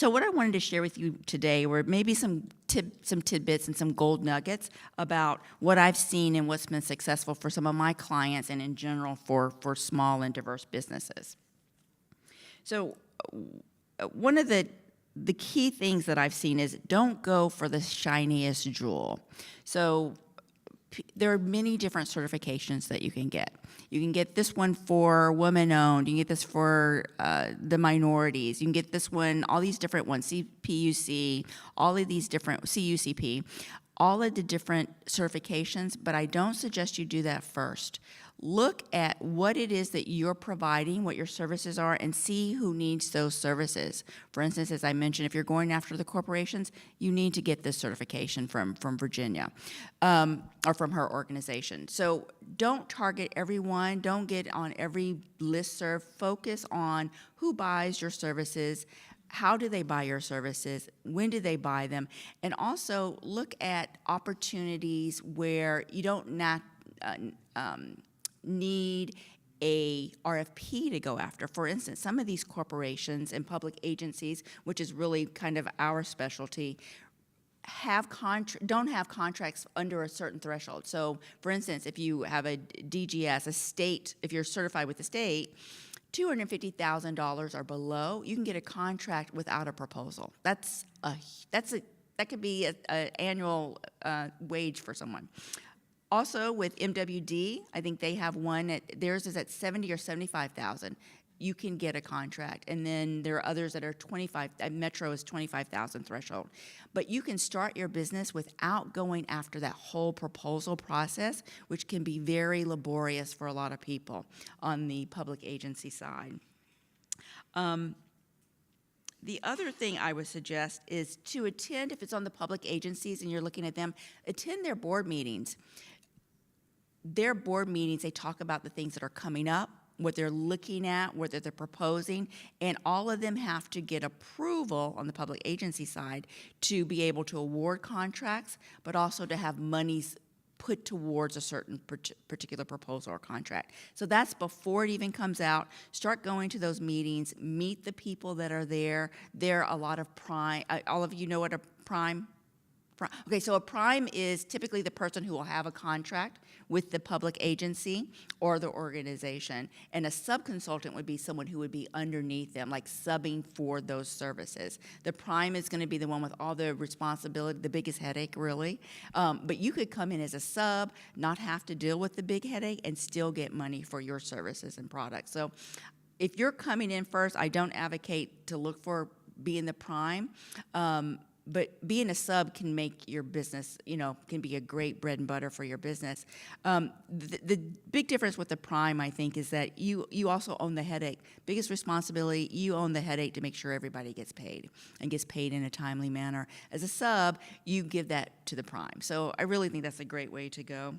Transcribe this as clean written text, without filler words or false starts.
So what I wanted to share with you today were maybe some tidbits and some gold nuggets about what I've seen and what's been successful for some of my clients and in general for small and diverse businesses. So one of the key things that I've seen is don't go for the shiniest jewel. So there are many different certifications that you can get. You can get this one for women-owned. You can get this for the minorities. You can get this one, all these different ones, CPUC, all of these different, CUCP, all of the different certifications, but I don't suggest you do that first. Look at what it is that you're providing, what your services are, and see who needs those services. For instance, as I mentioned, if you're going after the corporations, you need to get this certification from Virginia or from her organization. So don't target everyone. Don't get on every listserv. Focus on who buys your services, how do they buy your services, when do they buy them, and also look at opportunities where you don't need a RFP to go after. For instance, some of these corporations and public agencies, which is really kind of our specialty, don't have contracts under a certain threshold. So, for instance, if you have a DGS, a state, if you're certified with the state, $250,000 or below, you can get a contract without a proposal. That could be an annual wage for someone. Also, with MWD, I think they have one theirs is at 70 or 75,000. You can get a contract, and then there are others that are 25. Metro is 25,000 threshold, but you can start your business without going after that whole proposal process, which can be very laborious for a lot of people on the public agency side. The other thing I would suggest is to attend, if it's on the public agencies and you're looking at them, attend their board meetings. Their board meetings, they talk about the things that are coming up, what they're looking at, what they're proposing, and all of them have to get approval on the public agency side to be able to award contracts, but also to have monies put towards a certain particular proposal or contract. So that's before it even comes out. Start going to those meetings, meet the people that are there. There are a lot of prime, all of you know what a prime? Okay, so a prime is typically the person who will have a contract with the public agency or the organization, and a subconsultant would be someone who would be underneath them, like subbing for those services. The prime is going to be the one with all the responsibility, the biggest headache, really. But you could come in as a sub, not have to deal with the big headache, and still get money for your services and products. So if you're coming in first, I don't advocate to look for being the prime. But being a sub can make your business, can be a great bread and butter for your business. The big difference with the prime, I think, is that you also own the headache. Biggest responsibility, you own the headache to make sure everybody gets paid and gets paid in a timely manner. As a sub, you give that to the prime. So I really think that's a great way to go.